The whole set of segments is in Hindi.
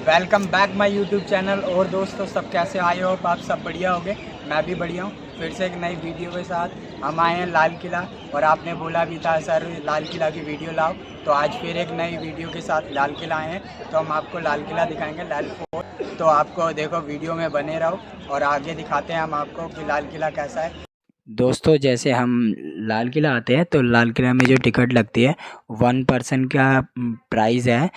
Welcome back my YouTube channel. और दोस्तों सब कैसे आए हो? आप सब बढ़िया होगे, मैं भी बढ़िया हूँ। फिर से एक नई वीडियो के साथ हम आए हैं लाल किला। और आपने बोला भी था सर लाल किला की वीडियो लाओ, तो आज फिर एक नई वीडियो के साथ लाल किला आए हैं। तो हम आपको लाल किला दिखाएंगे, लाल फोर्ट। तो आपको देखो वीडियो में बने रहो और आगे दिखाते हैं हम आपको कि लाल किला कैसा है। दोस्तों जैसे हम लाल किला आते हैं तो लाल किला में जो टिकट लगती है 1 पर्सन का प्राइस है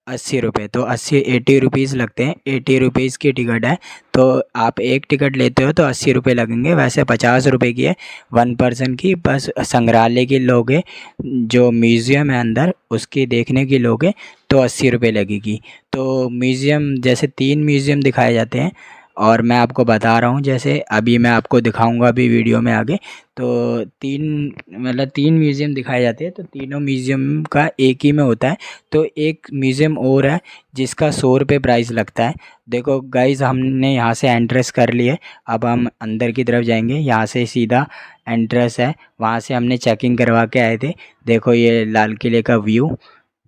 80 रुपये। तो 80 रुपीज़ लगते हैं। 80 रुपीज़ की टिकट है। तो आप एक टिकट लेते हो तो 80 रुपये लगेंगे। वैसे 50 रुपये की है 1 पर्सन की। बस संग्रहालय की लोगे, जो म्यूज़ियम है अंदर उसकी देखने की लोगे तो 80 रुपये लगेगी। तो म्यूज़ियम जैसे 3 म्यूज़ियम दिखाए जाते हैं और मैं आपको बता रहा हूँ, जैसे अभी मैं आपको दिखाऊंगा अभी वीडियो में आगे। तो 3 म्यूज़ियम दिखाए जाते हैं। तो तीनों म्यूज़ियम का एक ही में होता है। तो एक म्यूज़ियम और है जिसका 100 रुपये प्राइस लगता है। देखो गाइस, हमने यहाँ से एंट्रेंस कर लिए। अब हम अंदर की तरफ जाएंगे। यहाँ से सीधा एंट्रेंस है, वहाँ से हमने चेकिंग करवा के आए थे। देखो ये लाल किले का व्यू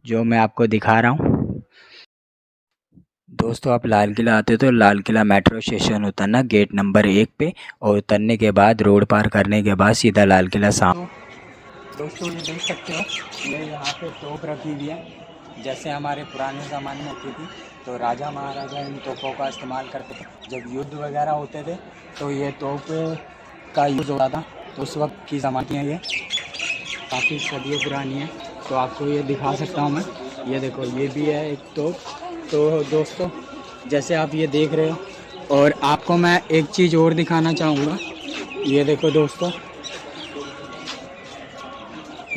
जो मैं आपको दिखा रहा हूँ। दोस्तों आप लाल किला आते हो तो लाल किला मेट्रो स्टेशन उतरना गेट नंबर 1 पे, और उतरने के बाद रोड पार करने के बाद सीधा लाल किला सामने। दोस्तों ये देख सकते हो, ये यहाँ पे तोप रखी हुई है जैसे हमारे पुराने ज़माने में होती थी। तो राजा महाराजा इन तोपों का इस्तेमाल करते थे जब युद्ध वगैरह होते थे। तो ये तोप का यूज़ होता था। तो उस वक्त की ज़माने है, ये काफ़ी सदियों पुरानी है। तो आपको ये दिखा सकता हूँ मैं। ये देखो, ये भी है एक तोप। तो दोस्तों जैसे आप ये देख रहे हो, और आपको मैं एक चीज़ और दिखाना चाहूँगा। ये देखो दोस्तों,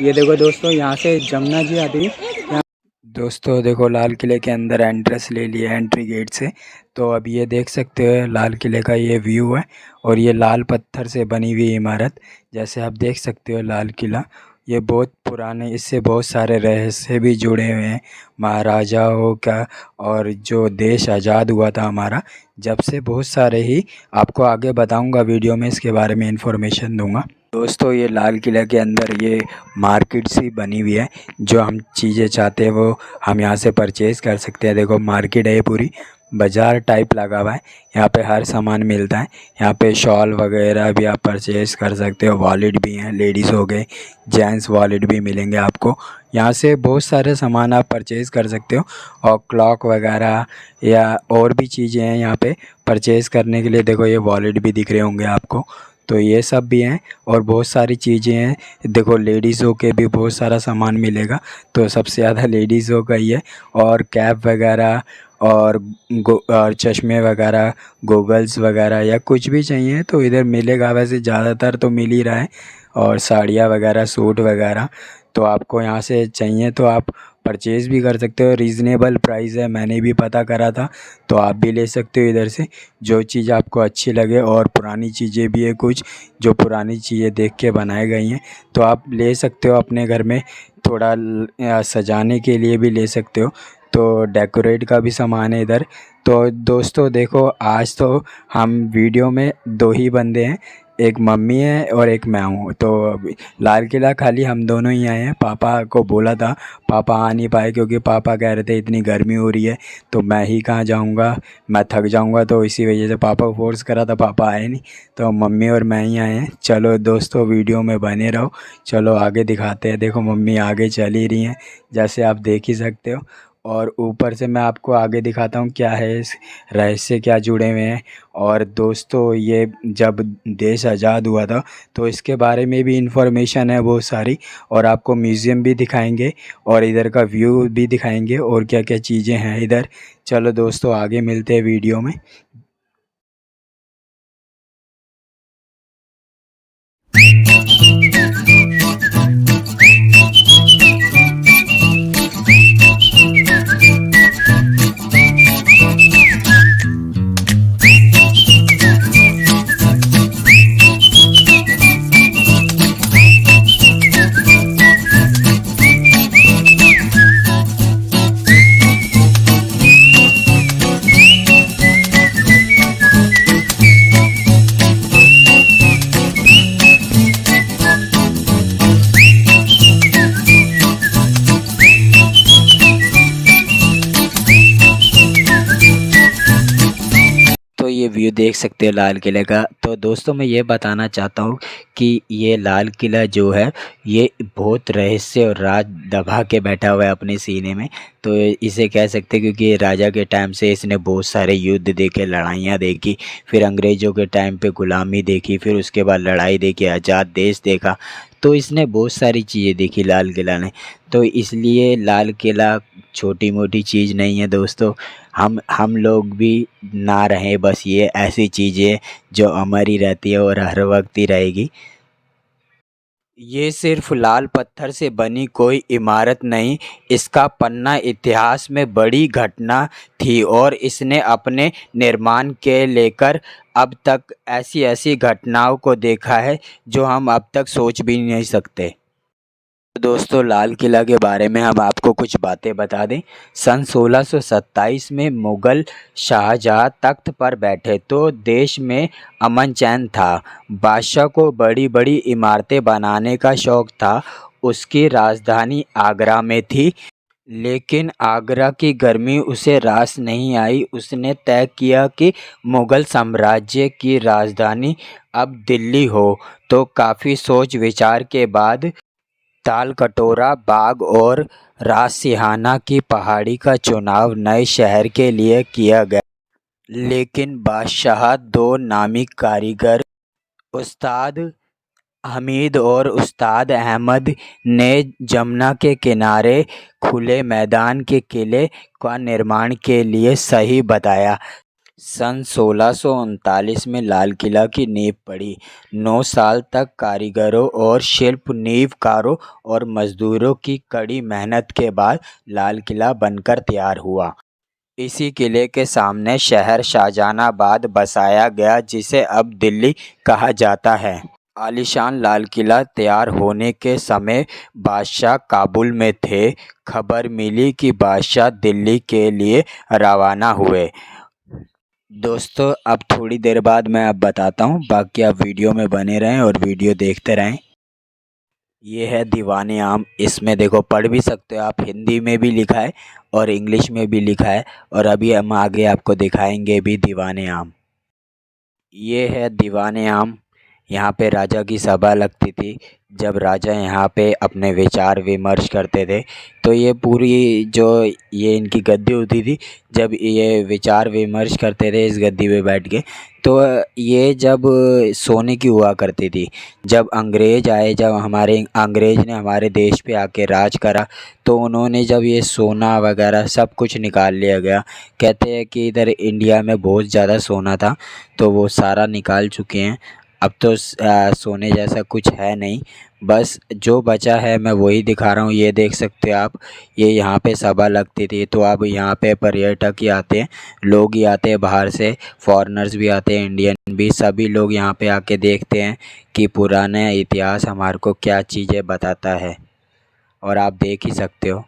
ये देखो दोस्तों, यहाँ से जमुना जी आती है। दोस्तों देखो, लाल किले के अंदर एंट्रेंस ले लिया एंट्री गेट से। तो अब ये देख सकते हो लाल किले का ये व्यू है। और ये लाल पत्थर से बनी हुई इमारत, जैसे आप देख सकते हो लाल किला, ये बहुत पुराने, इससे बहुत सारे रहस्य भी जुड़े हुए हैं महाराजाओं का। और जो देश आज़ाद हुआ था हमारा, जब से बहुत सारे ही आपको आगे बताऊंगा वीडियो में, इसके बारे में इंफॉर्मेशन दूंगा। दोस्तों ये लाल किला के अंदर ये मार्केट सी बनी हुई है। जो हम चीज़ें चाहते हैं वो हम यहाँ से परचेज़ कर सकते हैं। देखो मार्केट है, ये पूरी बाज़ार टाइप लगा हुआ है। यहाँ पे हर सामान मिलता है। यहाँ पे शॉल वगैरह भी आप परचेज़ कर सकते हो। वॉलेट भी हैं, लेडीज़ हो गए, जेंट्स वॉलेट भी मिलेंगे आपको। यहाँ से बहुत सारे सामान आप परचेज़ कर सकते हो। और क्लॉक वगैरह या और भी चीज़ें हैं यहाँ पे परचेज़ करने के लिए। देखो ये वॉलेट भी दिख रहे होंगे आपको। तो ये सब भी हैं और बहुत सारी चीज़ें हैं। देखो लेडीज़ों के भी बहुत सारा सामान मिलेगा। तो सबसे ज़्यादा लेडीज़ों का ही है। और कैप वगैरह और चश्मे वगैरह, गोगल्स वगैरह या कुछ भी चाहिए तो इधर मिलेगा। वैसे ज़्यादातर तो मिल ही रहा है। और साड़ियाँ वगैरह, सूट वगैरह, तो आपको यहाँ से चाहिए तो आप परचेज़ भी कर सकते हो। रीज़नेबल प्राइस है, मैंने भी पता करा था। तो आप भी ले सकते हो इधर से जो चीज़ आपको अच्छी लगे। और पुरानी चीज़ें भी है कुछ, जो पुरानी चीज़ें देख के बनाई गई हैं, तो आप ले सकते हो अपने घर में। थोड़ा सजाने के लिए भी ले सकते हो। तो डेकोरेट का भी सामान है इधर। तो दोस्तों देखो, आज तो हम वीडियो में 2 ही बंदे हैं, एक मम्मी है और एक मैं हूँ। तो लाल किला खाली हम दोनों ही आए हैं। पापा को बोला था, पापा आ नहीं पाए क्योंकि पापा कह रहे थे इतनी गर्मी हो रही है तो मैं ही कहाँ जाऊँगा, मैं थक जाऊँगा। तो इसी वजह से पापा को फोर्स करा था, पापा आए नहीं। तो मम्मी और मैं ही आए हैं। चलो दोस्तों वीडियो में बने रहो। चलो आगे दिखाते हैं। देखो मम्मी आगे चल ही रही हैं, जैसे आप देख ही सकते हो। और ऊपर से मैं आपको आगे दिखाता हूँ क्या है इस रहस्य, क्या जुड़े हुए हैं। और दोस्तों ये जब देश आज़ाद हुआ था तो इसके बारे में भी इंफॉर्मेशन है बहुत सारी। और आपको म्यूज़ियम भी दिखाएंगे और इधर का व्यू भी दिखाएंगे और क्या क्या चीज़ें हैं इधर। चलो दोस्तों आगे मिलते हैं वीडियो में। ये व्यू देख सकते हो लाल किले का। तो दोस्तों मैं ये बताना चाहता हूँ कि ये लाल किला जो है ये बहुत रहस्य और राज दबा के बैठा हुआ है अपने सीने में। तो इसे कह सकते हैं क्योंकि राजा के टाइम से इसने बहुत सारे युद्ध देखे, लड़ाइयाँ देखी, फिर अंग्रेज़ों के टाइम पे ग़ुलामी देखी, फिर उसके बाद लड़ाई देखी, आज़ाद देश देखा। तो इसने बहुत सारी चीज़ें देखी लाल किला ने। तो इसलिए लाल किला छोटी मोटी चीज़ नहीं है दोस्तों। हम लोग भी ना रहें, बस ये ऐसी चीज़ें जो अमर ही रहती है और हर वक्त ही रहेगी। ये सिर्फ लाल पत्थर से बनी कोई इमारत नहीं, इसका पन्ना इतिहास में बड़ी घटना थी और इसने अपने निर्माण के लेकर अब तक ऐसी ऐसी घटनाओं को देखा है जो हम अब तक सोच भी नहीं सकते। तो दोस्तों लाल किला के बारे में हम आपको कुछ बातें बता दें। सन 1627 में मुग़ल शाहजहाँ तख्त पर बैठे तो देश में अमन चैन था। बादशाह को बड़ी बड़ी इमारतें बनाने का शौक़ था। उसकी राजधानी आगरा में थी, लेकिन आगरा की गर्मी उसे रास नहीं आई। उसने तय किया कि मुग़ल साम्राज्य की राजधानी अब दिल्ली हो। तो काफ़ी सोच विचार के बाद तालकटोरा बाग और राजसिहाना की पहाड़ी का चुनाव नए शहर के लिए किया गया। लेकिन बादशाह दो नामी कारीगर उस्ताद हमीद और उस्ताद अहमद ने जमुना के किनारे खुले मैदान के किले का निर्माण के लिए सही बताया। सन 1639 में लाल किला की नींव पड़ी। 9 साल तक कारीगरों और शिल्प नींवकारों और मज़दूरों की कड़ी मेहनत के बाद लाल किला बनकर तैयार हुआ। इसी किले के सामने शहर शाहजहानाबाद बसाया गया, जिसे अब दिल्ली कहा जाता है। आलीशान लाल किला तैयार होने के समय बादशाह काबुल में थे। खबर मिली कि बादशाह दिल्ली के लिए रवाना हुए। दोस्तों अब थोड़ी देर बाद मैं अब बताता हूँ, बाकी आप वीडियो में बने रहें और वीडियो देखते रहें। ये है दीवाने आम। इसमें देखो पढ़ भी सकते हो आप, हिंदी में भी लिखा है और इंग्लिश में भी लिखा है। और अभी हम आगे आपको दिखाएंगे भी दीवाने आम। ये है दीवाने आम। यहाँ पे राजा की सभा लगती थी। जब राजा यहाँ पे अपने विचार विमर्श करते थे तो ये पूरी जो ये इनकी गद्दी होती थी, जब ये विचार विमर्श करते थे इस गद्दी पे बैठ के, तो ये जब सोने की हुआ करती थी। जब अंग्रेज़ आए, जब हमारे अंग्रेज़ ने हमारे देश पे आके राज करा, तो उन्होंने जब ये सोना वगैरह सब कुछ निकाल लिया गया। कहते हैं कि इधर इंडिया में बहुत ज़्यादा सोना था, तो वो सारा निकाल चुके हैं। अब तो सोने जैसा कुछ है नहीं, बस जो बचा है मैं वही दिखा रहा हूँ। ये देख सकते हो आप, ये यहाँ पे सभा लगती थी। तो अब यहाँ पे पर्यटक ही आते हैं, लोग ही आते हैं बाहर से, फॉरेनर्स भी आते हैं, इंडियन भी, सभी लोग यहाँ पे आके देखते हैं कि पुराना इतिहास हमारे को क्या चीज़ें बताता है। और आप देख ही सकते हो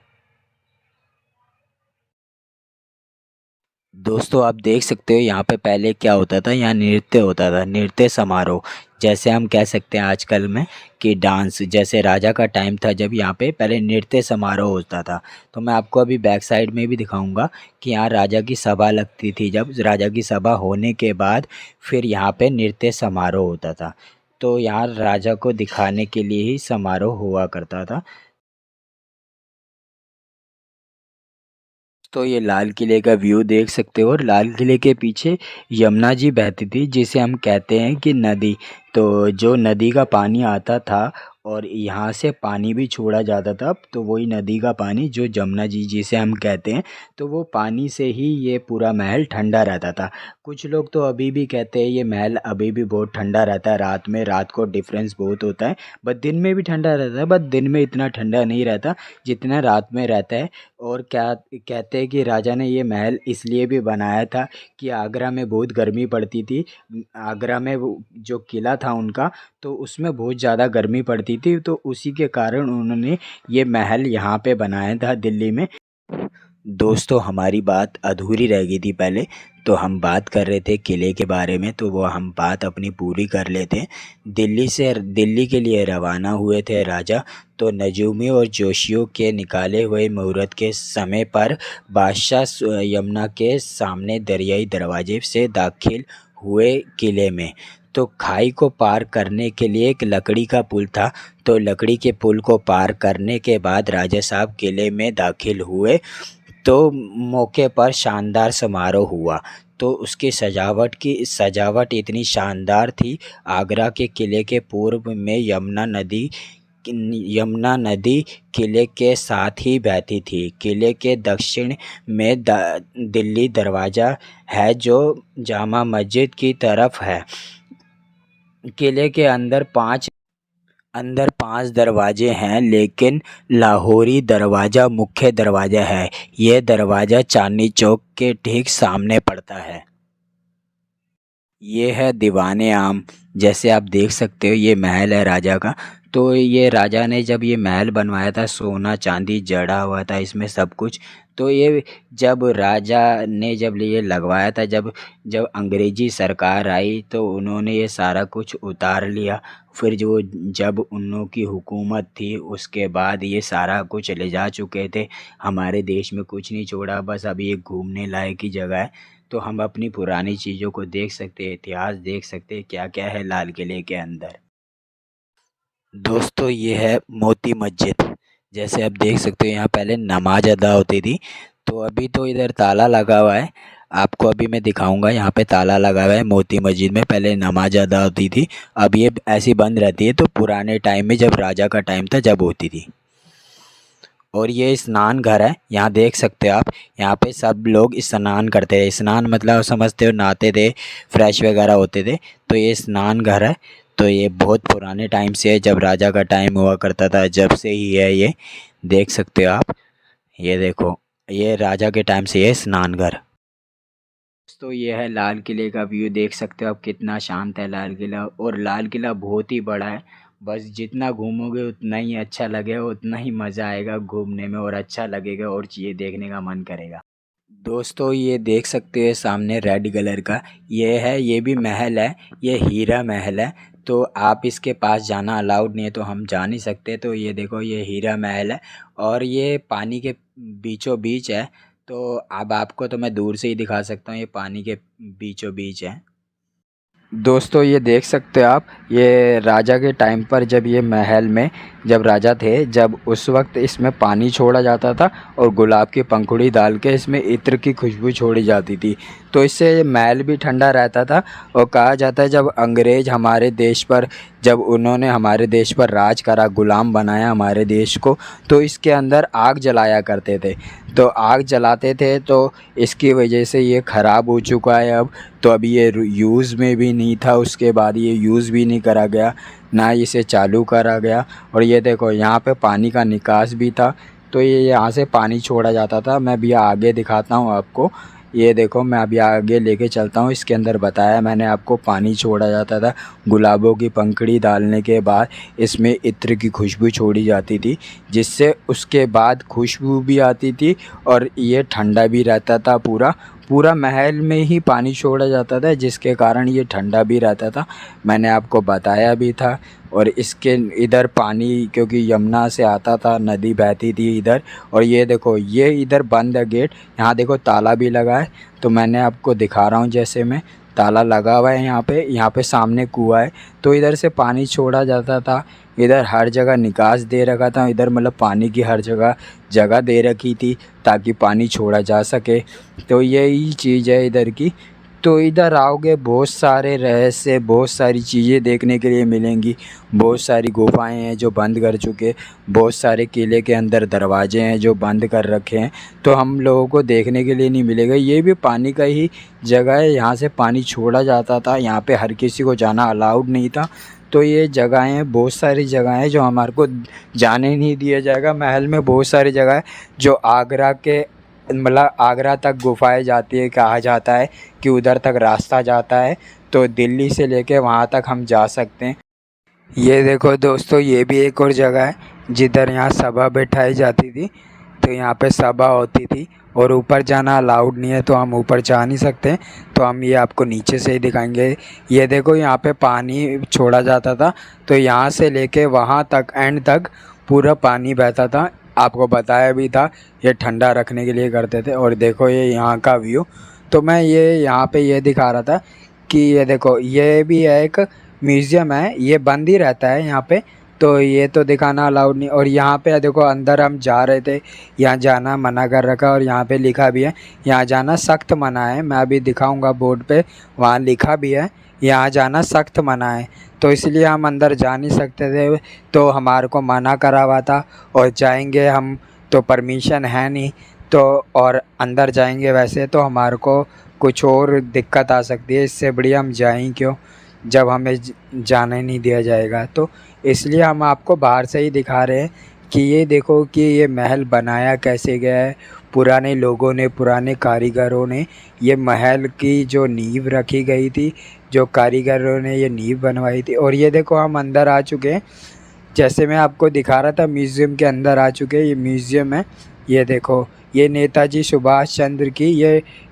दोस्तों, आप देख सकते हो यहाँ पे पहले क्या होता था, यहाँ नृत्य होता था, नृत्य समारोह जैसे हम कह सकते हैं आजकल में कि डांस। जैसे राजा का टाइम था जब यहाँ पे पहले नृत्य समारोह होता था। तो मैं आपको अभी बैक साइड में भी दिखाऊंगा कि यहाँ राजा की सभा लगती थी। जब राजा की सभा होने के बाद फिर यहाँ पे नृत्य समारोह होता था। तो यहाँ राजा को दिखाने के लिए ही समारोह हुआ करता था। तो ये लाल किले का व्यू देख सकते हो और लाल किले के पीछे यमुना जी बहती थी, जिसे हम कहते हैं कि नदी। तो जो नदी का पानी आता था और यहाँ से पानी भी छोड़ा जाता था, तो वही नदी का पानी जो जमुना जी जिसे हम कहते हैं, तो वो पानी से ही ये पूरा महल ठंडा रहता था। कुछ लोग तो अभी भी कहते हैं ये महल अभी भी बहुत ठंडा रहता है। रात को डिफरेंस बहुत होता है, बट दिन में भी ठंडा रहता है, बट दिन में इतना ठंडा नहीं रहता जितना रात में रहता है। और क्या कहते हैं कि राजा ने ये महल इसलिए भी बनाया था कि आगरा में बहुत गर्मी पड़ती थी। आगरा में वो जो किला था उनका, तो उसमें बहुत ज़्यादा गर्मी पड़ती थी, तो उसी के कारण उन्होंने ये महल यहाँ पे बनाया था दिल्ली में। दोस्तों हमारी बात अधूरी रह गई थी पहले, तो हम बात कर रहे थे किले के बारे में, तो वो हम बात अपनी पूरी कर लेते हैं। दिल्ली के लिए रवाना हुए थे राजा। तो नजूमी और जोशियों के निकाले हुए मुहूर्त के समय पर बादशाह यमुना के सामने दरियाई दरवाजे से दाखिल हुए किले में। तो खाई को पार करने के लिए एक लकड़ी का पुल था। तो लकड़ी के पुल को पार करने के बाद राजा साहब किले में दाखिल हुए। तो मौके पर शानदार समारोह हुआ। तो उसकी सजावट इतनी शानदार थी। आगरा के किले के पूर्व में यमुना नदी किले के साथ ही बहती थी। किले के दक्षिण में दिल्ली दरवाज़ा है जो जामा मस्जिद की तरफ है। किले के अंदर पांच दरवाजे हैं, लेकिन लाहौरी दरवाज़ा मुख्य दरवाज़ा है। यह दरवाज़ा चांदनी चौक के ठीक सामने पड़ता है। ये है दीवाने आम। जैसे आप देख सकते हो ये महल है राजा का। तो ये राजा ने जब ये महल बनवाया था, सोना चांदी जड़ा हुआ था इसमें सब कुछ। तो ये जब राजा ने जब ये लगवाया था, जब अंग्रेजी सरकार आई तो उन्होंने ये सारा कुछ उतार लिया। फिर जब उन लोगों की हुकूमत थी उसके बाद ये सारा कुछ ले जा चुके थे। हमारे देश में कुछ नहीं छोड़ा, बस अभी एक घूमने लायक की जगह है। तो हम अपनी पुरानी चीज़ों को देख सकते हैं, इतिहास देख सकते हैं, क्या क्या है लाल किले के अंदर। दोस्तों ये है मोती मस्जिद। जैसे आप देख सकते हो यहाँ पहले नमाज अदा होती थी। तो अभी तो इधर ताला लगा हुआ है, आपको अभी मैं दिखाऊंगा। यहाँ पे ताला लगा हुआ है मोती मस्जिद में। पहले नमाज अदा होती थी, अब ये ऐसी बंद रहती है। तो पुराने टाइम में जब राजा का टाइम था जब होती थी। और ये स्नान घर है, यहाँ देख सकते हो आप। यहाँ पे सब लोग स्नान करते थे। स्नान मतलब समझते हो, नहाते थे, फ्रेश वगैरह होते थे। तो ये स्नान घर है। तो ये बहुत पुराने टाइम से है, जब राजा का टाइम हुआ करता था जब से ही है ये। देख सकते हो आप, ये देखो, ये राजा के टाइम से ये स्नान घर। तो ये है लाल किले का व्यू। देख सकते हो आप कितना शांत है लाल किला। और लाल किला बहुत ही बड़ा है। बस जितना घूमोगे उतना ही अच्छा लगेगा, उतना ही मज़ा आएगा घूमने में और अच्छा लगेगा और चीज़ें देखने का मन करेगा। दोस्तों ये देख सकते हो सामने रेड कलर का ये है, ये भी महल है, ये हीरा महल है। तो आप इसके पास जाना अलाउड नहीं है, तो हम जा नहीं सकते। तो ये देखो ये हीरा महल है और ये पानी के बीचों बीच है। तो अब आपको तो मैं दूर से ही दिखा सकता हूँ, ये पानी के बीचों बीच है। दोस्तों ये देख सकते हो आप, ये राजा के टाइम पर जब ये महल में जब राजा थे, जब उस वक्त इसमें पानी छोड़ा जाता था और गुलाब की पंखुड़ी डाल के इसमें इत्र की खुशबू छोड़ी जाती थी। तो इससे ये महल भी ठंडा रहता था। और कहा जाता है जब अंग्रेज़ हमारे देश पर, जब उन्होंने हमारे देश पर राज करा, गुलाम बनाया हमारे देश को, तो इसके अंदर आग जलाया करते थे। तो आग जलाते थे तो इसकी वजह से ये ख़राब हो चुका है अब। तो अभी ये यूज़ में भी नहीं था, उसके बाद ये यूज़ भी नहीं करा गया, ना इसे चालू करा गया। और ये देखो यहाँ पे पानी का निकास भी था। तो ये यहाँ से पानी छोड़ा जाता था। मैं भी आगे दिखाता हूँ आपको। ये देखो मैं अभी आगे लेके चलता हूँ। इसके अंदर बताया मैंने आपको, पानी छोड़ा जाता था। गुलाबों की पंखुड़ी डालने के बाद इसमें इत्र की खुशबू छोड़ी जाती थी, जिससे उसके बाद खुशबू भी आती थी और ये ठंडा भी रहता था। पूरा महल में ही पानी छोड़ा जाता था, जिसके कारण ये ठंडा भी रहता था। मैंने आपको बताया भी था। और इसके इधर पानी क्योंकि यमुना से आता था, नदी बहती थी इधर। और ये देखो ये इधर बंद है गेट, यहाँ देखो ताला भी लगा है। तो मैंने आपको दिखा रहा हूँ, जैसे मैं ताला लगा हुआ है यहाँ पे सामने कुआँ है। तो इधर से पानी छोड़ा जाता था। इधर हर जगह निकास दे रखा था, इधर मतलब पानी की हर जगह दे रखी थी ताकि पानी छोड़ा जा सके। तो यही चीज़ है इधर की। तो इधर आओगे बहुत सारे रहस्य, बहुत सारी चीज़ें देखने के लिए मिलेंगी। बहुत सारी गुफाएं हैं जो बंद कर चुके, बहुत सारे किले के अंदर दरवाजे हैं जो बंद कर रखे हैं। तो हम लोगों को देखने के लिए नहीं मिलेगा। ये भी पानी का ही जगह है, यहाँ से पानी छोड़ा जाता था। यहाँ पे हर किसी को जाना अलाउड नहीं था। तो ये जगहें, बहुत सारी जगह हैं जो हमारे को जाने नहीं दिया जाएगा। महल में बहुत सारी जगह है जो आगरा के मतलब आगरा तक गुफाएं जाती है। कहा जाता है कि उधर तक रास्ता जाता है, तो दिल्ली से लेके वहाँ तक हम जा सकते हैं। ये देखो दोस्तों, ये भी एक और जगह है जिधर यहाँ सभा बैठाई जाती थी। तो यहाँ पे सभा होती थी और ऊपर जाना अलाउड नहीं है, तो हम ऊपर जा नहीं सकते। तो हम ये आपको नीचे से ही दिखाएंगे। ये देखो यहाँ पे पानी छोड़ा जाता था, तो यहाँ से लेके वहाँ तक एंड तक पूरा पानी बहता था। आपको बताया भी था ये ठंडा रखने के लिए करते थे। और देखो ये यहाँ का व्यू। तो मैं ये यहाँ पे ये दिखा रहा था कि ये देखो ये भी है एक म्यूज़ियम है, ये बंद ही रहता है यहाँ पे, तो ये तो दिखाना अलाउड नहीं। और यहाँ पे देखो अंदर हम जा रहे थे, यहाँ जाना मना कर रखा और यहाँ पे लिखा भी है यहाँ जाना सख्त मना है। मैं अभी दिखाऊंगा बोर्ड पे, वहाँ लिखा भी है यहाँ जाना सख्त मना है। तो इसलिए हम अंदर जा नहीं सकते थे, तो हमारे को मना करा हुआ था और जाएंगे हम तो परमिशन है नहीं, तो और अंदर जाएंगे वैसे तो हमारे को कुछ और दिक्कत आ सकती है, इससे बढ़िया हम जाएं क्यों जब हमें जाने नहीं दिया जाएगा। तो इसलिए हम आपको बाहर से ही दिखा रहे हैं कि ये देखो कि ये महल बनाया कैसे गया है। पुराने लोगों ने, पुराने कारीगरों ने ये महल की जो नींव रखी गई थी, जो कारीगरों ने ये नींव बनवाई थी। और ये देखो हम अंदर आ चुके हैं, जैसे मैं आपको दिखा रहा था म्यूज़ियम के अंदर आ चुके हैं। ये म्यूज़ियम है, ये देखो ये नेताजी सुभाष चंद्र की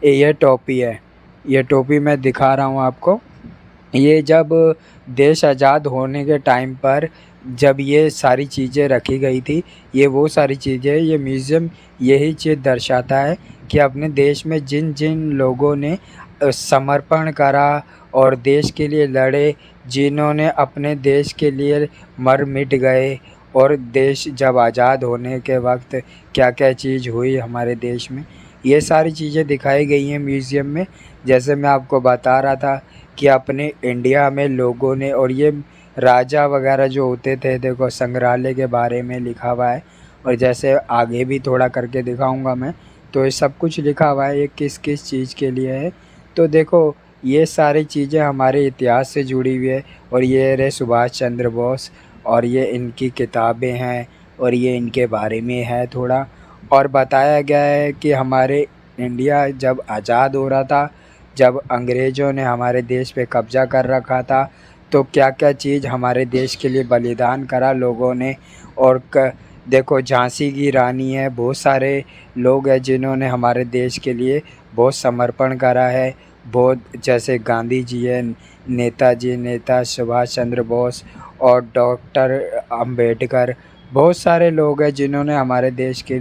ये टोपी है। ये टोपी मैं दिखा रहा हूँ आपको। ये जब देश आज़ाद होने के टाइम पर जब ये सारी चीज़ें रखी गई थी, ये वो सारी चीज़ें, ये म्यूज़ियम यही चीज़ दर्शाता है कि अपने देश में जिन जिन लोगों ने समर्पण करा और देश के लिए लड़े, जिन्होंने अपने देश के लिए मर मिट गए, और देश जब आज़ाद होने के वक्त क्या क्या चीज़ हुई हमारे देश में, ये सारी चीज़ें दिखाई गई हैं म्यूज़ियम में। जैसे मैं आपको बता रहा था कि अपने इंडिया में लोगों ने, और ये राजा वगैरह जो होते थे, देखो संग्रहालय के बारे में लिखा हुआ है। और जैसे आगे भी थोड़ा करके दिखाऊंगा मैं, तो ये सब कुछ लिखा हुआ है ये किस किस चीज़ के लिए है। तो देखो ये सारी चीज़ें हमारे इतिहास से जुड़ी हुई है। और ये रहे सुभाष चंद्र बोस, और ये इनकी किताबें हैं, और ये इनके बारे में है थोड़ा। और बताया गया है कि हमारे इंडिया जब आज़ाद हो रहा था, जब अंग्रेज़ों ने हमारे देश पे कब्ज़ा कर रखा था, तो क्या क्या चीज़ हमारे देश के लिए बलिदान करा लोगों ने। और देखो झांसी की रानी है, बहुत सारे लोग हैं जिन्होंने हमारे देश के लिए बहुत समर्पण करा है। बहुत, जैसे गांधी जी है, नेता सुभाष चंद्र बोस और डॉक्टर अंबेडकर, बहुत सारे लोग हैं जिन्होंने हमारे देश के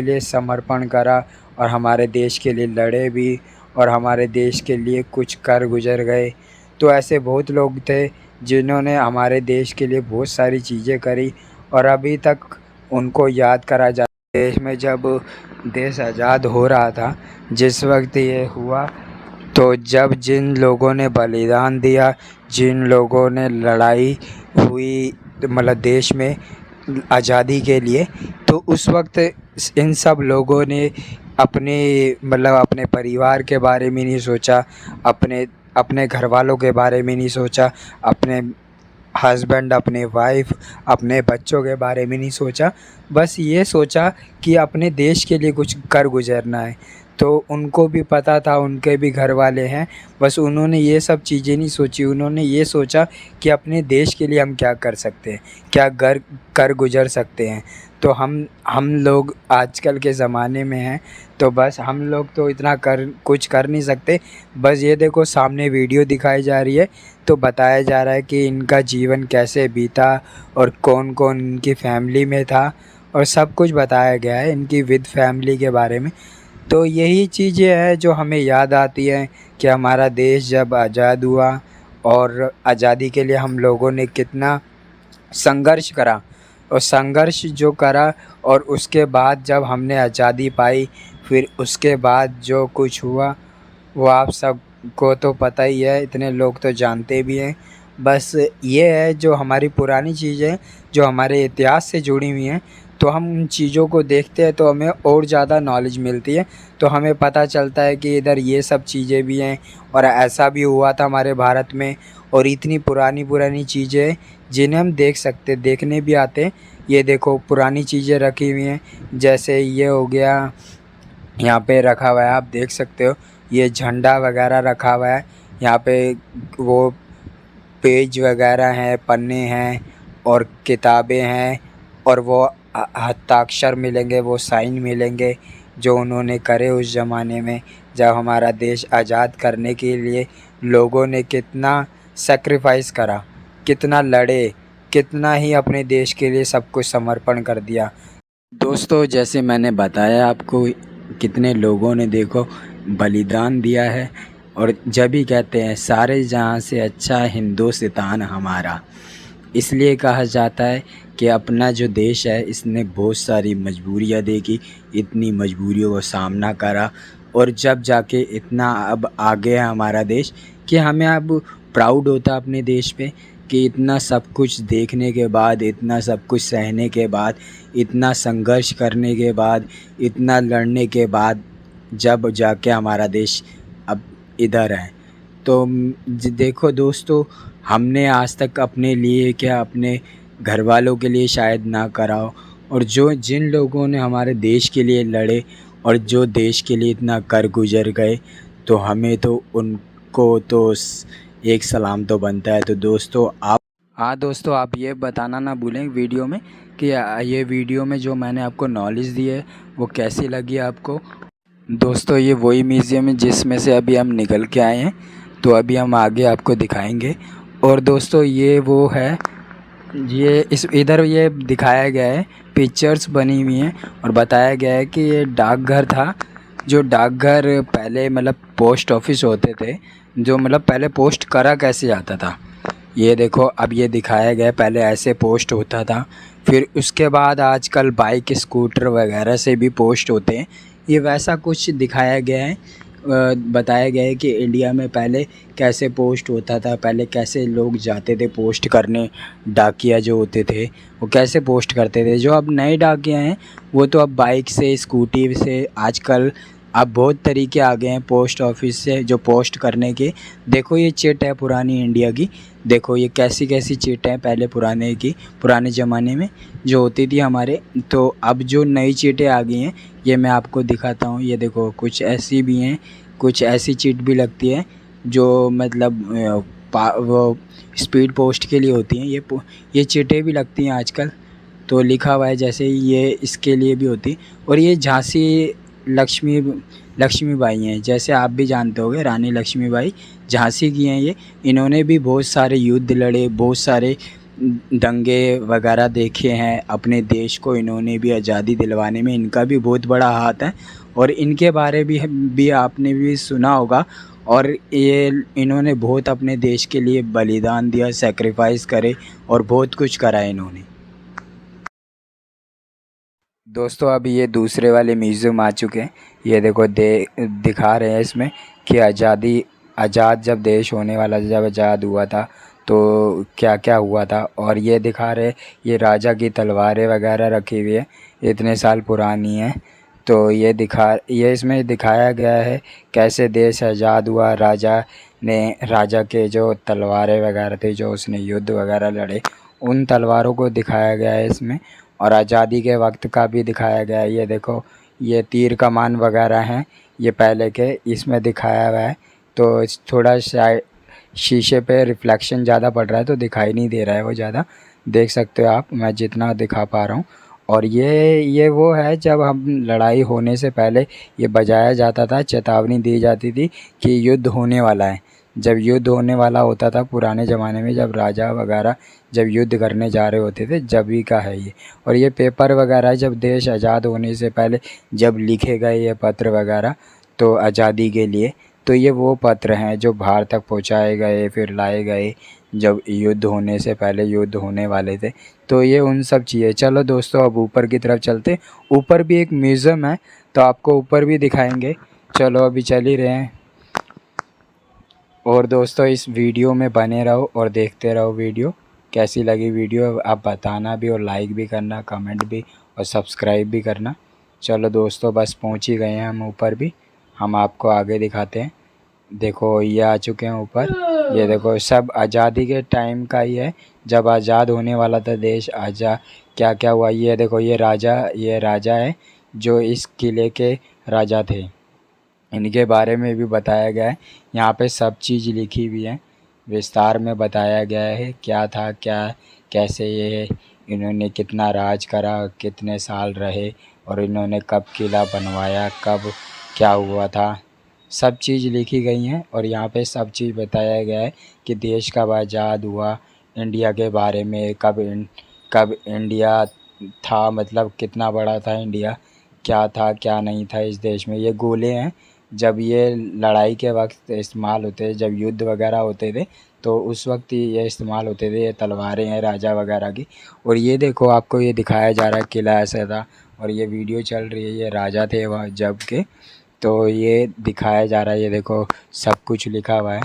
लिए समर्पण करा और हमारे देश के लिए लड़े भी, और हमारे देश के लिए कुछ कर गुजर गए। तो ऐसे बहुत लोग थे जिन्होंने हमारे देश के लिए बहुत सारी चीज़ें करी, और अभी तक उनको याद करा जाता है। देश में जब देश आज़ाद हो रहा था, जिस वक्त ये हुआ, तो जब जिन लोगों ने बलिदान दिया, जिन लोगों ने लड़ाई हुई मतलब देश में आज़ादी के लिए, तो उस वक्त इन सब लोगों ने अपने परिवार के बारे में नहीं सोचा, अपने घर वालों के बारे में नहीं सोचा, अपने हस्बैंड, अपने वाइफ, अपने बच्चों के बारे में नहीं सोचा। बस ये सोचा कि अपने देश के लिए कुछ कर गुजरना है। तो उनको भी पता था, उनके भी घर वाले हैं, बस उन्होंने ये सब चीज़ें नहीं सोची। उन्होंने ये सोचा कि अपने देश के लिए हम क्या कर सकते हैं, क्या कर गुजर सकते हैं। तो हम लोग आजकल के ज़माने में हैं, तो बस हम लोग तो इतना कुछ कर नहीं सकते। बस ये देखो सामने वीडियो दिखाई जा रही है, तो बताया जा रहा है कि इनका जीवन कैसे बीता और कौन कौन इनकी फैमिली में था, और सब कुछ बताया गया है इनकी विद फैमिली के बारे में। तो यही चीज़ें हैं जो हमें याद आती हैं कि हमारा देश जब आज़ाद हुआ और आज़ादी के लिए हम लोगों ने कितना संघर्ष करा, और संघर्ष जो करा, और उसके बाद जब हमने आज़ादी पाई, फिर उसके बाद जो कुछ हुआ वो आप सबको तो पता ही है, इतने लोग तो जानते भी हैं। बस ये है जो हमारी पुरानी चीज़ें जो हमारे इतिहास से जुड़ी हुई हैं, तो हम उन चीज़ों को देखते हैं तो हमें और ज़्यादा नॉलेज मिलती है। तो हमें पता चलता है कि इधर ये सब चीज़ें भी हैं, और ऐसा भी हुआ था हमारे भारत में। और इतनी पुरानी पुरानी चीज़ें जिन्हें हम देखने भी आते हैं। ये देखो पुरानी चीज़ें रखी हुई हैं, जैसे ये हो गया, यहाँ पे रखा हुआ है, आप देख सकते हो, ये झंडा वगैरह रखा हुआ है। यहाँ पे वो पेज वगैरह हैं, पन्ने हैं, और किताबें हैं, और वो हस्ताक्षर मिलेंगे, वो साइन मिलेंगे जो उन्होंने करे उस ज़माने में, जब हमारा देश आज़ाद करने के लिए लोगों ने कितना सेक्रीफाइस करा, कितना लड़े, कितना ही अपने देश के लिए सब कुछ समर्पण कर दिया। दोस्तों जैसे मैंने बताया आपको, कितने लोगों ने देखो बलिदान दिया है, और जब भी कहते हैं सारे जहाँ से अच्छा हिंदुस्तान हमारा। इसलिए कहा जाता है कि अपना जो देश है इसने बहुत सारी मजबूरियाँ देखी, इतनी मजबूरियों का सामना करा और जब जाके इतना अब आगे है हमारा देश कि हमें अब प्राउड होता है अपने देश पे कि इतना सब कुछ देखने के बाद, इतना सब कुछ सहने के बाद, इतना संघर्ष करने के बाद, इतना लड़ने के बाद जब जाके हमारा देश अब इधर है। तो देखो दोस्तों, हमने आज तक अपने लिए क्या अपने घर वालों के लिए शायद ना करा हो, और जो जिन लोगों ने हमारे देश के लिए लड़े और जो देश के लिए इतना कर गुजर गए, तो हमें तो उनको तो एक सलाम तो बनता है। तो दोस्तों आप, हाँ दोस्तों, आप ये बताना ना भूलें वीडियो में कि ये वीडियो में जो मैंने आपको नॉलेज दी है वो कैसी लगी आपको। दोस्तों ये वही म्यूज़ियम है जिसमें से अभी हम निकल के आए हैं, तो अभी हम आगे आपको दिखाएंगे। और दोस्तों ये वो है, ये इस इधर ये दिखाया गया है, पिक्चर्स बनी हुई हैं और बताया गया है कि ये डाकघर था। जो डाकघर पहले मतलब पोस्ट ऑफिस होते थे, जो मतलब पहले पोस्ट करा कैसे जाता था, ये देखो अब ये दिखाया गया है। पहले ऐसे पोस्ट होता था, फिर उसके बाद आजकल बाइक स्कूटर वगैरह से भी पोस्ट होते हैं। ये वैसा कुछ दिखाया गया है, बताया गया है कि इंडिया में पहले कैसे पोस्ट होता था, पहले कैसे लोग जाते थे पोस्ट करने, डाकिया जो होते थे वो कैसे पोस्ट करते थे। जो अब नए डाकिया हैं वो तो अब बाइक से, स्कूटी से, आजकल अब बहुत तरीके आ गए हैं पोस्ट ऑफिस से जो पोस्ट करने के। देखो ये चिट है पुरानी इंडिया की, देखो ये कैसी कैसी चिट है पहले पुराने की, पुराने ज़माने में जो होती थी हमारे। तो अब जो नई चिटें आ गई हैं ये मैं आपको दिखाता हूँ। ये देखो कुछ ऐसी भी हैं, कुछ ऐसी चिट भी लगती है जो मतलब वो स्पीड पोस्ट के लिए होती हैं। ये चिटें भी लगती हैं आजकल, तो लिखा हुआ है जैसे ये इसके लिए भी होती। और ये झांसी लक्ष्मीबाई हैं, जैसे आप भी जानते होंगे रानी लक्ष्मीबाई झांसी की हैं ये। इन्होंने भी बहुत सारे युद्ध लड़े, बहुत सारे दंगे वगैरह देखे हैं। अपने देश को इन्होंने भी आज़ादी दिलवाने में इनका भी बहुत बड़ा हाथ है, और इनके बारे भी आपने भी सुना होगा। और ये इन्होंने बहुत अपने देश के लिए बलिदान दिया, सेक्रीफाइस करे और बहुत कुछ करा इन्होंने। दोस्तों अभी ये दूसरे वाले म्यूज़ियम आ चुके हैं। ये देखो दिखा रहे हैं इसमें कि आज़ाद जब देश होने वाला, जब आज़ाद हुआ था तो क्या क्या हुआ था। और ये दिखा रहे, ये राजा की तलवारें वगैरह रखी हुई है, इतने साल पुरानी है। तो ये इसमें दिखाया गया है कैसे देश आज़ाद हुआ। राजा के जो तलवारें वगैरह थी, जो उसने युद्ध वगैरह लड़े, उन तलवारों को दिखाया गया है इसमें। और आज़ादी के वक्त का भी दिखाया गया है। ये देखो ये तीर कमान वगैरह हैं, ये पहले के इसमें दिखाया हुआ है। तो थोड़ा शीशे पे रिफ्लेक्शन ज़्यादा पड़ रहा है तो दिखाई नहीं दे रहा है वो ज़्यादा, देख सकते हो आप, मैं जितना दिखा पा रहा हूँ। और ये वो है जब हम लड़ाई होने से पहले ये बजाया जाता था, चेतावनी दी जाती थी कि युद्ध होने वाला है। जब युद्ध होने वाला होता था पुराने ज़माने में, जब राजा वगैरह जब युद्ध करने जा रहे होते थे, जब ही का है ये। और ये पेपर वगैरह जब देश आज़ाद होने से पहले जब लिखे गए ये पत्र वगैरह तो आज़ादी के लिए, तो ये वो पत्र हैं जो बाहर तक पहुंचाए गए, फिर लाए गए जब युद्ध होने से पहले, युद्ध होने वाले थे। तो ये उन सब चीज़ें। चलो दोस्तों अब ऊपर की तरफ चलते, ऊपर भी एक म्यूज़ियम है तो आपको ऊपर भी दिखाएंगे। चलो अभी चल ही रहे हैं। और दोस्तों इस वीडियो में बने रहो और देखते रहो वीडियो। कैसी लगी वीडियो आप बताना भी, और लाइक भी करना, कमेंट भी और सब्सक्राइब भी करना। चलो दोस्तों बस पहुंच ही गए हैं हम ऊपर भी, हम आपको आगे दिखाते हैं। देखो ये आ चुके हैं ऊपर। ये देखो सब आज़ादी के टाइम का ही है, जब आज़ाद होने वाला था देश। क्या क्या हुआ, ये देखो ये राजा है जो इस किले के राजा थे, इनके बारे में भी बताया गया है। यहाँ पे सब चीज़ लिखी हुई है, विस्तार में बताया गया है क्या था क्या, कैसे ये इन्होंने कितना राज करा, कितने साल रहे, और इन्होंने कब किला बनवाया, कब क्या हुआ था, सब चीज़ लिखी गई हैं। और यहाँ पे सब चीज़ बताया गया है कि देश कब आज़ाद हुआ, इंडिया के बारे में, कब इंडिया था, मतलब कितना बड़ा था इंडिया, क्या था क्या नहीं था इस देश में। ये गोले हैं जब ये लड़ाई के वक्त इस्तेमाल होते, जब युद्ध वगैरह होते थे तो उस वक्त ही ये इस्तेमाल होते थे। ये तलवारें हैं राजा वगैरह की। और ये देखो आपको ये दिखाया जा रहा है किला ऐसा था, और ये वीडियो चल रही है, ये राजा थे वहाँ जब के। तो ये दिखाया जा रहा है, ये देखो सब कुछ लिखा हुआ है,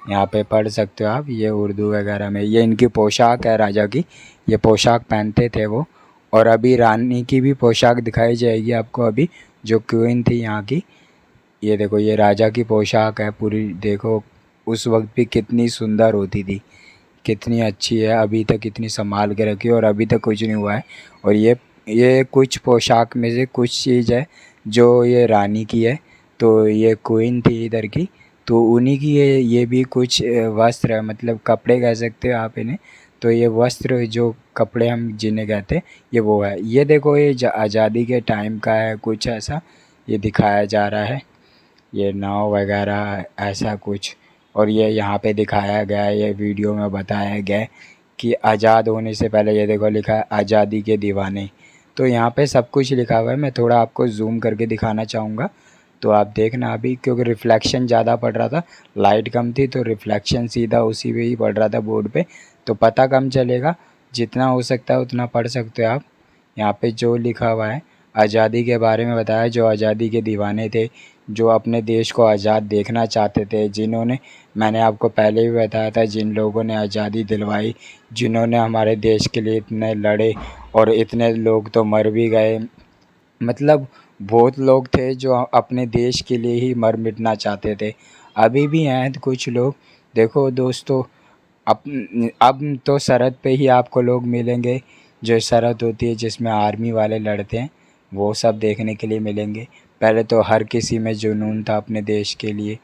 यहाँ पे पढ़ सकते हो आप, ये उर्दू वगैरह में। ये इनकी पोशाक है राजा की, ये पोशाक पहनते थे वो। और अभी रानी की भी पोशाक दिखाई जाएगी आपको, अभी जो क्वीन थी यहाँ की। ये देखो ये राजा की पोशाक है पूरी, देखो उस वक्त भी कितनी सुंदर होती थी, कितनी अच्छी है, अभी तक इतनी संभाल के रखी और अभी तक कुछ नहीं हुआ है। और ये कुछ पोशाक में से कुछ चीज़ है जो ये रानी की है। तो ये क्वीन थी इधर की, तो उन्हीं की ये भी कुछ वस्त्र है, मतलब कपड़े कह सकते हो आप इन्हें। तो ये वस्त्र जो कपड़े हम जिन्हें कहते हैं ये वो है। ये देखो ये आज़ादी के टाइम का है कुछ ऐसा, ये दिखाया जा रहा है, ये नाव वगैरह ऐसा कुछ। और ये यहाँ पे दिखाया गया है, ये वीडियो में बताया गया है कि आज़ाद होने से पहले, ये देखो लिखा है आज़ादी के दीवाने। तो यहाँ पे सब कुछ लिखा हुआ है, मैं थोड़ा आपको जूम करके दिखाना चाहूँगा तो आप देखना अभी, क्योंकि रिफ्लेक्शन ज़्यादा पड़ रहा था, लाइट कम थी तो रिफ्लेक्शन सीधा उसी पे ही पड़ रहा था बोर्ड पे, तो पता कम चलेगा। जितना हो सकता है उतना पढ़ सकते हो आप। यहाँ पे जो लिखा हुआ है आज़ादी के बारे में बताया, जो आज़ादी के दीवाने थे, जो अपने देश को आज़ाद देखना चाहते थे, जिन्होंने, मैंने आपको पहले भी बताया था, जिन लोगों ने आज़ादी दिलवाई, जिन्होंने हमारे देश के लिए इतने लड़े, और इतने लोग तो मर भी गए, मतलब बहुत लोग थे जो अपने देश के लिए ही मर मिटना चाहते थे। अभी भी हैं कुछ लोग। देखो दोस्तों, अब तो सरहद पे ही आपको लोग मिलेंगे, जो सरहद होती है जिसमें आर्मी वाले लड़ते हैं, वो सब देखने के लिए मिलेंगे। पहले तो हर किसी में जुनून था अपने देश के लिए।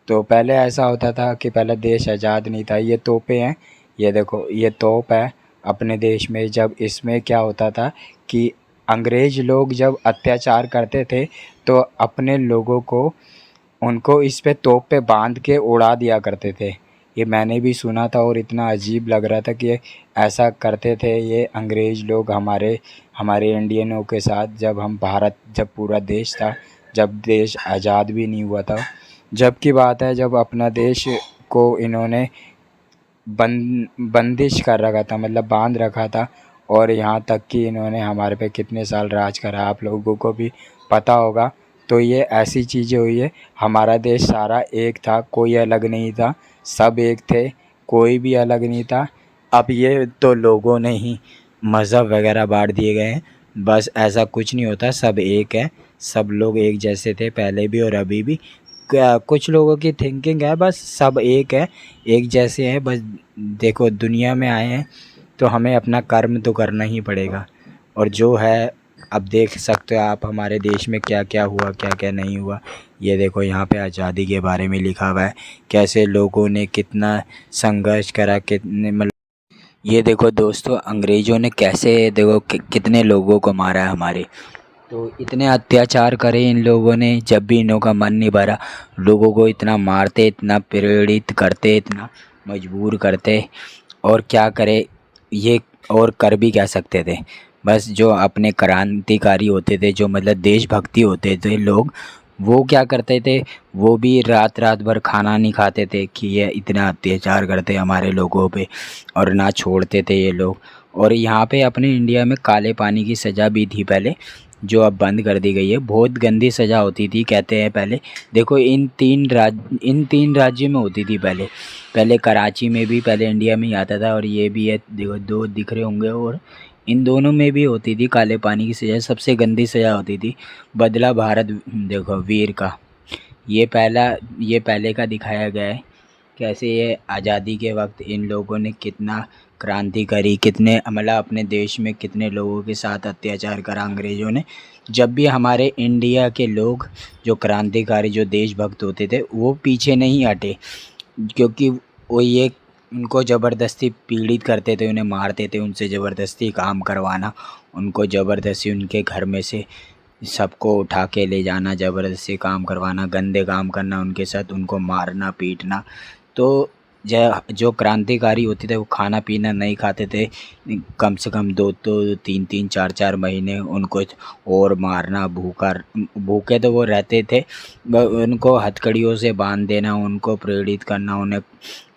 तो पहले ऐसा होता था कि पहले देश आज़ाद नहीं था। ये तोपें हैं, ये देखो ये तोप है अपने देश में। जब इसमें क्या होता था कि अंग्रेज़ लोग जब अत्याचार करते थे तो अपने लोगों को, उनको इस पे तोप पे बांध के उड़ा दिया करते थे। ये मैंने भी सुना था और इतना अजीब लग रहा था कि ऐसा करते थे ये अंग्रेज़ लोग हमारे हमारे इंडियनों के साथ, जब हम भारत, जब पूरा देश था, जब देश आज़ाद भी नहीं हुआ था। जब की बात है जब अपना देश को इन्होंने बंदिश कर रखा था, मतलब बांध रखा था। और यहाँ तक कि इन्होंने हमारे पे कितने साल राज करा, आप लोगों को भी पता होगा। तो ये ऐसी चीज़ें हुई है। हमारा देश सारा एक था, कोई अलग नहीं था, सब एक थे, कोई भी अलग नहीं था। अब ये तो लोगों ने ही मज़हब वगैरह बांट दिए गए हैं, बस ऐसा कुछ नहीं होता, सब एक है, सब लोग एक जैसे थे पहले भी और अभी भी। क्या कुछ लोगों की थिंकिंग है, बस सब एक है, एक जैसे हैं बस। देखो दुनिया में आए हैं तो हमें अपना कर्म तो करना ही पड़ेगा। और जो है, अब देख सकते हो आप हमारे देश में क्या क्या हुआ, क्या क्या नहीं हुआ। ये देखो यहाँ पे आज़ादी के बारे में लिखा हुआ है, कैसे लोगों ने कितना संघर्ष करा, कितने, मतलब ये देखो दोस्तों अंग्रेज़ों ने कैसे, देखो कितने लोगों को मारा है हमारे। तो इतने अत्याचार करे इन लोगों ने, जब भी इन्हों का मन नहीं भरा, लोगों को इतना मारते, इतना प्रेरित करते, इतना मजबूर करते। और क्या करे ये, और कर भी क्या सकते थे। बस जो अपने क्रांतिकारी होते थे, जो मतलब देशभक्ति होते थे लोग, वो क्या करते थे, वो भी रात रात भर खाना नहीं खाते थे कि ये इतना अत्याचार करते हमारे लोगों पे, और ना छोड़ते थे ये लोग। और यहाँ पे अपने इंडिया में काले पानी की सज़ा भी थी पहले, जो अब बंद कर दी गई है। बहुत गंदी सज़ा होती थी कहते हैं पहले। देखो इन तीन राज्यों में होती थी पहले। पहले कराची में भी, पहले इंडिया में ही आता था, और ये भी है, देखो दो दिख रहे होंगे। और इन दोनों में भी होती थी काले पानी की सज़ा, सबसे गंदी सज़ा होती थी बदला भारत, देखो वीर का। ये पहले का दिखाया गया है, कैसे ये आज़ादी के वक्त इन लोगों ने कितना क्रांति करी, कितने मतलब अपने देश में कितने लोगों के साथ अत्याचार करा अंग्रेज़ों ने। जब भी हमारे इंडिया के लोग, जो क्रांतिकारी, जो देशभक्त होते थे, वो पीछे नहीं हटे, क्योंकि वो ये उनको ज़बरदस्ती पीड़ित करते थे, उन्हें मारते थे, उनसे ज़बरदस्ती काम करवाना, उनको ज़बरदस्ती उनके घर में से सबको उठा के ले जाना, ज़बरदस्ती काम करवाना, गंदे काम करना उनके साथ, उनको मारना पीटना। तो जो क्रांतिकारी होते थे वो खाना पीना नहीं खाते थे, कम से कम 2-3 4 महीने उनको और मारना, भूखे तो वो रहते थे, उनको हथकड़ियों से बांध देना, उनको प्रेरित करना, उन्हें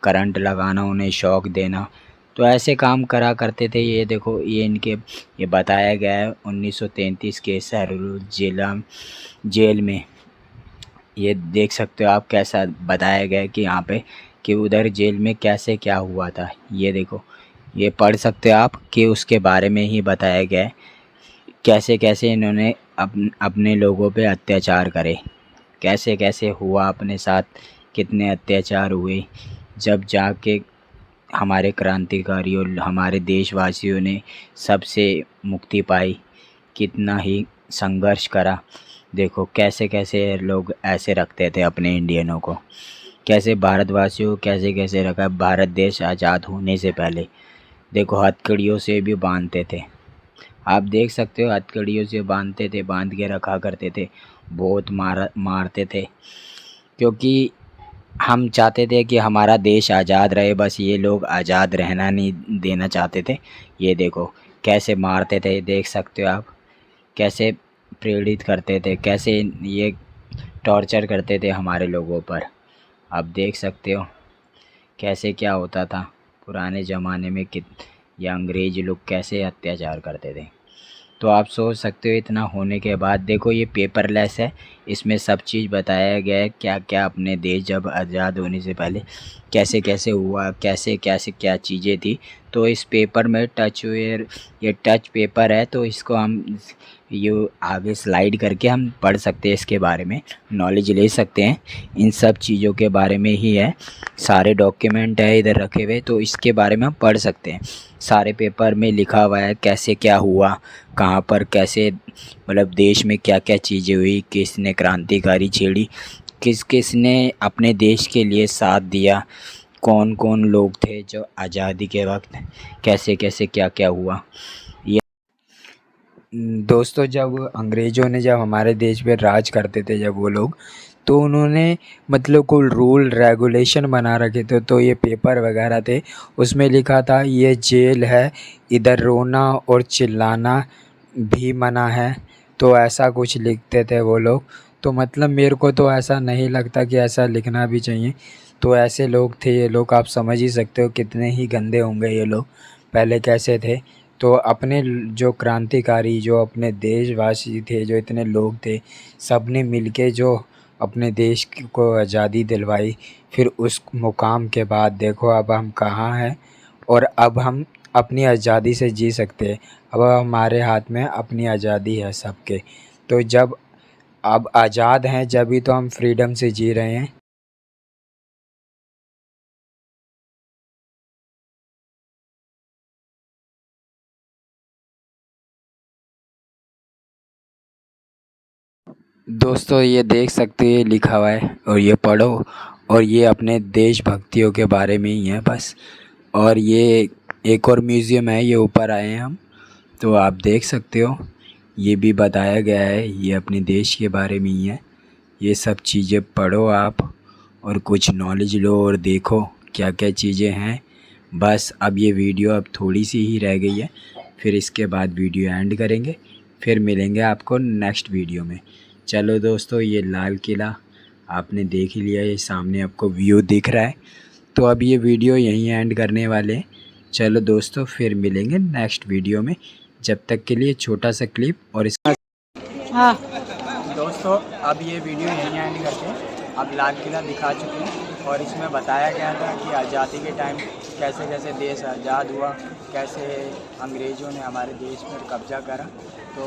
करंट लगाना, उन्हें शॉक देना, तो ऐसे काम करा करते थे। ये देखो ये बताया गया है 1933 के सहरनूर जेल में। ये देख सकते हो आप कैसा बताया गया है कि यहाँ पे कि उधर जेल में कैसे क्या हुआ था। ये देखो, ये पढ़ सकते हो आप कि उसके बारे में ही बताया गया है, कैसे कैसे इन्होंने अपने लोगों पे अत्याचार करे, कैसे कैसे हुआ अपने साथ, कितने अत्याचार हुए, जब जाके हमारे क्रांतिकारियों, हमारे देशवासियों ने सबसे मुक्ति पाई, कितना ही संघर्ष करा। देखो कैसे कैसे लोग ऐसे रखते थे अपने इंडियनों को, कैसे भारतवासियों को कैसे कैसे रखा भारत देश आज़ाद होने से पहले। देखो हथकड़ियों से भी बांधते थे, आप देख सकते हो, हथकड़ियों से बांधते थे, बांध के रखा करते थे, बहुत मारते थे, क्योंकि हम चाहते थे कि हमारा देश आज़ाद रहे, बस ये लोग आज़ाद रहना नहीं देना चाहते थे। ये देखो कैसे मारते थे, देख सकते हो आप, कैसे प्रेरित करते थे, कैसे ये टॉर्चर करते थे हमारे लोगों पर। आप देख सकते हो कैसे क्या होता था पुराने ज़माने में, ये अंग्रेज लोग कैसे अत्याचार करते थे। तो आप सोच सकते हो इतना होने के बाद, देखो ये पेपरलेस है, इसमें सब चीज़ बताया गया है, क्या क्या अपने देश जब आज़ाद होने से पहले कैसे कैसे हुआ, कैसे कैसे क्या चीज़ें थी। तो इस पेपर में ये टच पेपर है, तो इसको हम ये आगे स्लाइड करके हम पढ़ सकते हैं, इसके बारे में नॉलेज ले सकते हैं, इन सब चीज़ों के बारे में ही है, सारे डॉक्यूमेंट है इधर रखे हुए, तो इसके बारे में हम पढ़ सकते हैं। सारे पेपर में लिखा हुआ है कैसे क्या हुआ, कहाँ पर कैसे, मतलब देश में क्या क्या चीज़ें हुई, किसने क्रांतिकारी छेड़ी, किसने अपने देश के लिए साथ दिया, कौन कौन लोग थे जो आज़ादी के वक्त कैसे कैसे क्या क्या हुआ। ये दोस्तों जब अंग्रेज़ों ने जब हमारे देश पे राज करते थे जब वो लोग, तो उन्होंने मतलब कोई रूल रेगुलेशन बना रखे थे, तो ये पेपर वगैरह थे, उसमें लिखा था ये जेल है, इधर रोना और चिल्लाना भी मना है, तो ऐसा कुछ लिखते थे वो लोग। तो मतलब मेरे को तो ऐसा नहीं लगता कि ऐसा लिखना भी चाहिए। तो ऐसे लोग थे ये लोग, आप समझ ही सकते हो कितने ही गंदे होंगे ये लोग, पहले कैसे थे। तो अपने जो क्रांतिकारी, जो अपने देशवासी थे, जो इतने लोग थे, सब ने मिल के जो अपने देश को आज़ादी दिलवाई। फिर उस मुकाम के बाद देखो अब हम कहाँ हैं, और अब हम अपनी आज़ादी से जी सकते हैं। अब हमारे हाथ में अपनी आज़ादी है सबके। तो जब अब आज़ाद हैं जब ही तो हम फ्रीडम से जी रहे हैं। दोस्तों ये देख सकते हैं, ये लिखा हुआ है और ये पढ़ो, और ये अपने देशभक्तियों के बारे में ही है बस। और ये एक और म्यूज़ियम है, ये ऊपर आए हैं हम, तो आप देख सकते हो, ये भी बताया गया है, ये अपने देश के बारे में ही है। ये सब चीज़ें पढ़ो आप, और कुछ नॉलेज लो, और देखो क्या क्या चीज़ें हैं। बस अब ये वीडियो अब थोड़ी सी ही रह गई है, फिर इसके बाद वीडियो एंड करेंगे, फिर मिलेंगे आपको नेक्स्ट वीडियो में। चलो दोस्तों, ये लाल किला आपने देख ही लिया, ये सामने आपको व्यू दिख रहा है, तो अब ये वीडियो यहीं एंड करने वाले हैं। चलो दोस्तों, फिर मिलेंगे नेक्स्ट वीडियो में, जब तक के लिए छोटा सा क्लिप और इसका। हाँ दोस्तों, अब ये वीडियो यहीं एंड करते हैं। अब लाल किला दिखा चुके हैं, और इसमें बताया गया था कि आज़ादी के टाइम कैसे कैसे देश आज़ाद हुआ, कैसे अंग्रेज़ों ने हमारे देश पर कब्ज़ा करा, तो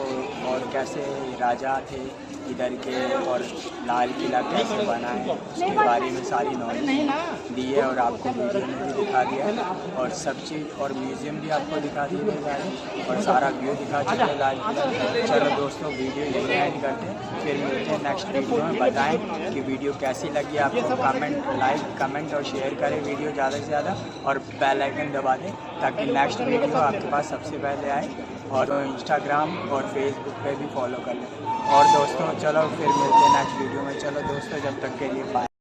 और कैसे राजा थे इधर के, और लाल किला कैसे बना है उसके बारे में सारी नॉलेज दी है, और आपको वीडियो में भी दिखा दिया है, और सब चीज़ और म्यूज़ियम भी आपको दिखा दिए सारे, और सारा व्यू दिखा चुके हैं लाल किला। चलो दोस्तों, वीडियो यही एंड करते हैं, फिर मिलते हैं नेक्स्ट वीडियो में। बताएं कि वीडियो कैसी लगी आपको, लाइक कमेंट और शेयर करें वीडियो ज़्यादा से ज़्यादा, और बेल आइकन दबा दें ताकि नेक्स्ट वीडियो आपके पास सबसे पहले आए, और इंस्टाग्राम और फेसबुक पे भी फॉलो कर लें। और दोस्तों चलो फिर मिलते हैं नेक्स्ट वीडियो में। चलो दोस्तों, जब तक के लिए बाय।